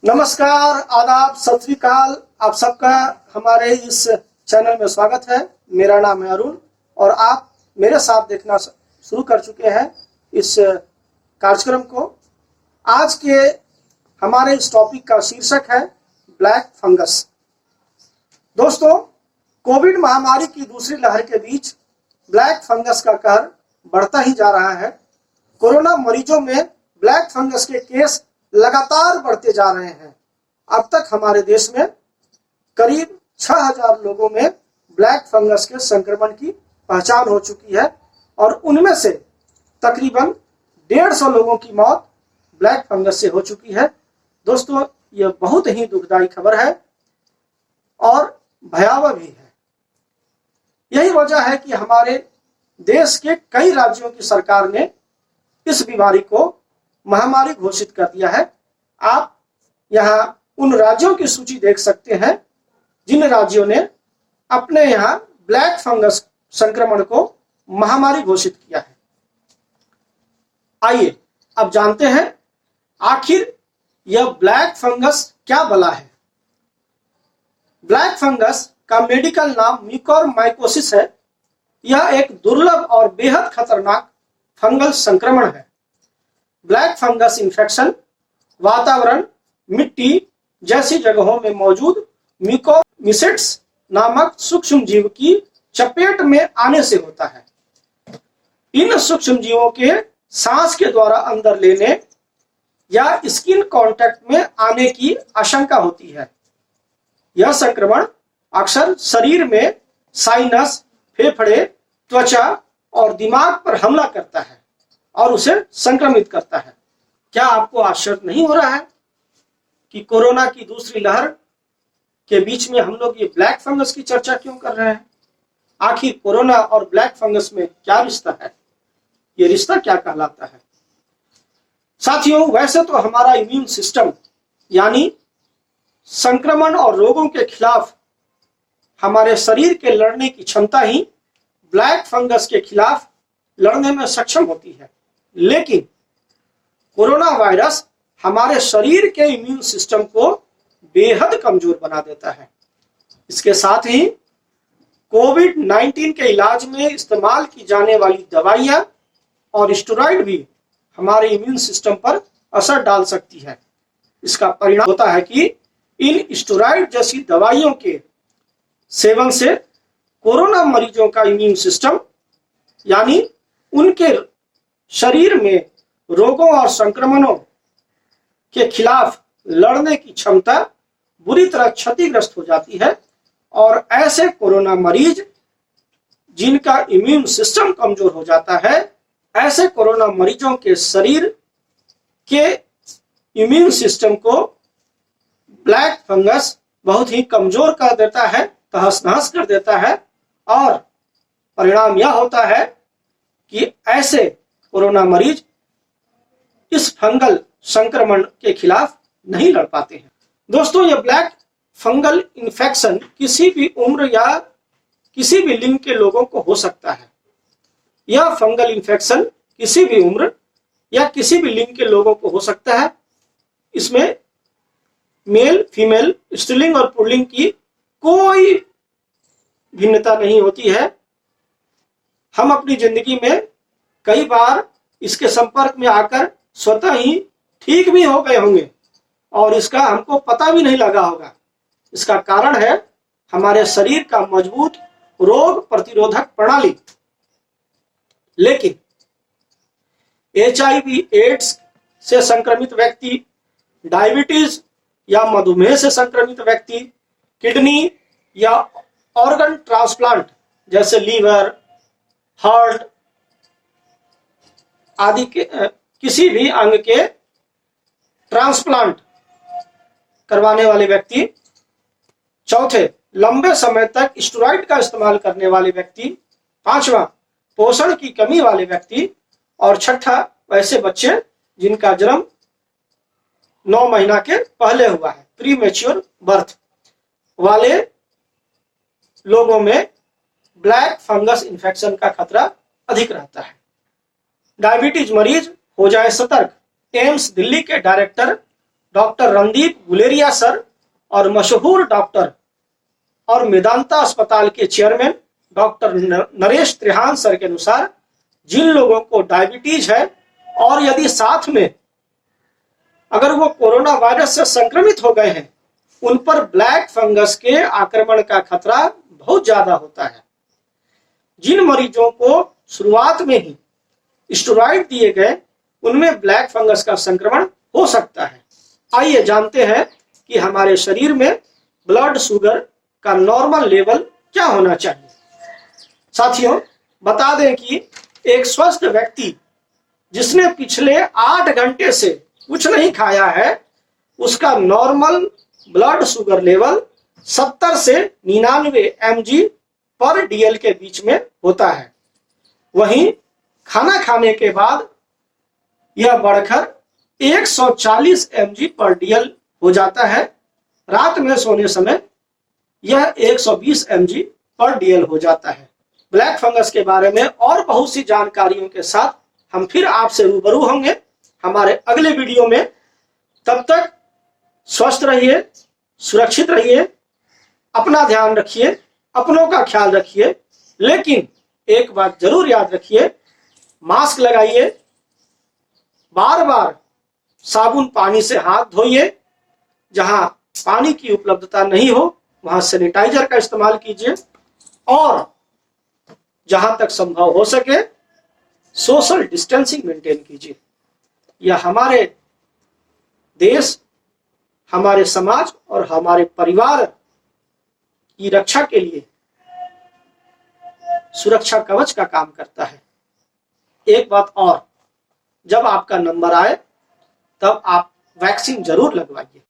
नमस्कार, आदाब, सत श्री अकाल। आप सबका हमारे इस चैनल में स्वागत है। मेरा नाम है अरुण और आप मेरे साथ देखना शुरू कर चुके हैं इस कार्यक्रम को। आज के हमारे इस टॉपिक का शीर्षक है ब्लैक फंगस। दोस्तों, कोविड महामारी की दूसरी लहर के बीच ब्लैक फंगस का कहर बढ़ता ही जा रहा है। कोरोना मरीजों में ब्लैक फंगस के केस लगातार बढ़ते जा रहे हैं। अब तक हमारे देश में करीब 6000 लोगों में ब्लैक फंगस के संक्रमण की पहचान हो चुकी है और उनमें से तकरीबन 150 लोगों की मौत ब्लैक फंगस से हो चुकी है। दोस्तों, यह बहुत ही दुखदायी खबर है और भयावह भी है। यही वजह है कि हमारे देश के कई राज्यों की सरकार ने इस बीमारी को महामारी घोषित कर दिया है। आप यहाँ उन राज्यों की सूची देख सकते हैं जिन राज्यों ने अपने यहाँ ब्लैक फंगस संक्रमण को महामारी घोषित किया है। आइए अब जानते हैं आखिर यह ब्लैक फंगस क्या बला है। ब्लैक फंगस का मेडिकल नाम म्यूकोरमाइकोसिस है। यह एक दुर्लभ और बेहद खतरनाक फंगल संक्रमण है। ब्लैक फंगस इन्फेक्शन वातावरण, मिट्टी जैसी जगहों में मौजूद म्यूकोमिसेट्स नामक सूक्ष्म जीव की चपेट में आने से होता है। इन सूक्ष्म जीवों के सांस के द्वारा अंदर लेने या स्किन कांटेक्ट में आने की आशंका होती है। यह संक्रमण अक्सर शरीर में साइनस, फेफड़े, त्वचा और दिमाग पर हमला करता है और उसे संक्रमित करता है। क्या आपको आश्चर्य नहीं हो रहा है कि कोरोना की दूसरी लहर के बीच में हम लोग ये ब्लैक फंगस की चर्चा क्यों कर रहे हैं? आखिर कोरोना और ब्लैक फंगस में क्या रिश्ता है? ये रिश्ता क्या कहलाता है? साथियों, वैसे तो हमारा इम्यून सिस्टम यानी संक्रमण और रोगों के खिलाफ हमारे शरीर के लड़ने की क्षमता ही ब्लैक फंगस के खिलाफ लड़ने में सक्षम होती है। लेकिन कोरोना वायरस हमारे शरीर के इम्यून सिस्टम को बेहद कमजोर बना देता है। इसके साथ ही कोविड-19 के इलाज में इस्तेमाल की जाने वाली दवाइयां और स्टेरॉइड भी हमारे इम्यून सिस्टम पर असर डाल सकती है। इसका परिणाम होता है कि इन स्टेरॉइड जैसी दवाइयों के सेवन से कोरोना मरीजों का इम्यून सिस्टम यानी उनके शरीर में रोगों और संक्रमणों के खिलाफ लड़ने की क्षमता बुरी तरह क्षतिग्रस्त हो जाती है और ऐसे कोरोना मरीज जिनका इम्यून सिस्टम कमजोर हो जाता है, ऐसे कोरोना मरीजों के शरीर के इम्यून सिस्टम को ब्लैक फंगस बहुत ही कमजोर कर देता है, तहस नहस कर देता है और परिणाम यह होता है कि ऐसे कोरोना मरीज इस फंगल संक्रमण के खिलाफ नहीं लड़ पाते हैं। दोस्तों, यह ब्लैक फंगल इन्फेक्शन किसी भी उम्र या किसी भी लिंग के लोगों को हो सकता है। यह फंगल इन्फेक्शन किसी भी उम्र या किसी भी लिंग के लोगों को हो सकता है। इसमें मेल, फीमेल, स्त्रीलिंग और पुल्लिंग की कोई भिन्नता नहीं होती है। हम अपनी जिंदगी में कई बार इसके संपर्क में आकर स्वतः ही ठीक भी हो गए होंगे और इसका हमको पता भी नहीं लगा होगा। इसका कारण है हमारे शरीर का मजबूत रोग प्रतिरोधक प्रणाली। लेकिन HIV एड्स से संक्रमित व्यक्ति, डायबिटीज या मधुमेह से संक्रमित व्यक्ति, किडनी या ऑर्गन ट्रांसप्लांट जैसे लीवर, हार्ट आदि के किसी भी अंग के ट्रांसप्लांट करवाने वाले व्यक्ति, चौथे लंबे समय तक स्टेरॉइड का इस्तेमाल करने वाले व्यक्ति, पांचवा पोषण की कमी वाले व्यक्ति और छठा वैसे बच्चे जिनका जन्म 9 महीना के पहले हुआ है, प्री मैच्योर बर्थ वाले लोगों में ब्लैक फंगस इन्फेक्शन का खतरा अधिक रहता है। डायबिटीज मरीज हो जाए सतर्क। एम्स दिल्ली के director doctor Randeep Guleria sir और मशहूर डॉक्टर और मेदांता अस्पताल के chairman doctor Naresh Trehan sir के अनुसार, जिन लोगों को डायबिटीज है और यदि साथ में अगर वो कोरोना वायरस से संक्रमित हो गए हैं, उन पर ब्लैक फंगस के आक्रमण का खतरा बहुत ज्यादा होता है। जिन मरीजों को शुरुआत में ही स्टेरॉइड दिए गए, उनमें ब्लैक फंगस का संक्रमण हो सकता है। आइए जानते हैं कि हमारे शरीर में ब्लड शुगर का नॉर्मल लेवल क्या होना चाहिए। साथियों, बता दें कि एक स्वस्थ व्यक्ति जिसने पिछले 8 घंटे से कुछ नहीं खाया है, उसका नॉर्मल ब्लड शुगर लेवल 70 से 99 mg पर DL के बीच में होता है। वहीं खाना खाने के बाद यह बढ़कर 140 mg पर DL हो जाता है। रात में सोने समय यह 120 mg पर DL हो जाता है। ब्लैक फंगस के बारे में और बहुत सी जानकारियों के साथ हम फिर आपसे रूबरू होंगे हमारे अगले वीडियो में। तब तक स्वस्थ रहिए, सुरक्षित रहिए, अपना ध्यान रखिए, अपनों का ख्याल रखिए। लेकिन एक बात जरूर याद रखिए, मास्क लगाइए, बार बार साबुन पानी से हाथ धोइए, जहां पानी की उपलब्धता नहीं हो वहां सैनिटाइजर का इस्तेमाल कीजिए, और जहां तक संभव हो सके सोशल डिस्टेंसिंग मेंटेन कीजिए। यह हमारे देश, हमारे समाज और हमारे परिवार की रक्षा के लिए सुरक्षा कवच का काम करता है। एक बात और, जब आपका नंबर आए तब आप वैक्सीन जरूर लगवाइए।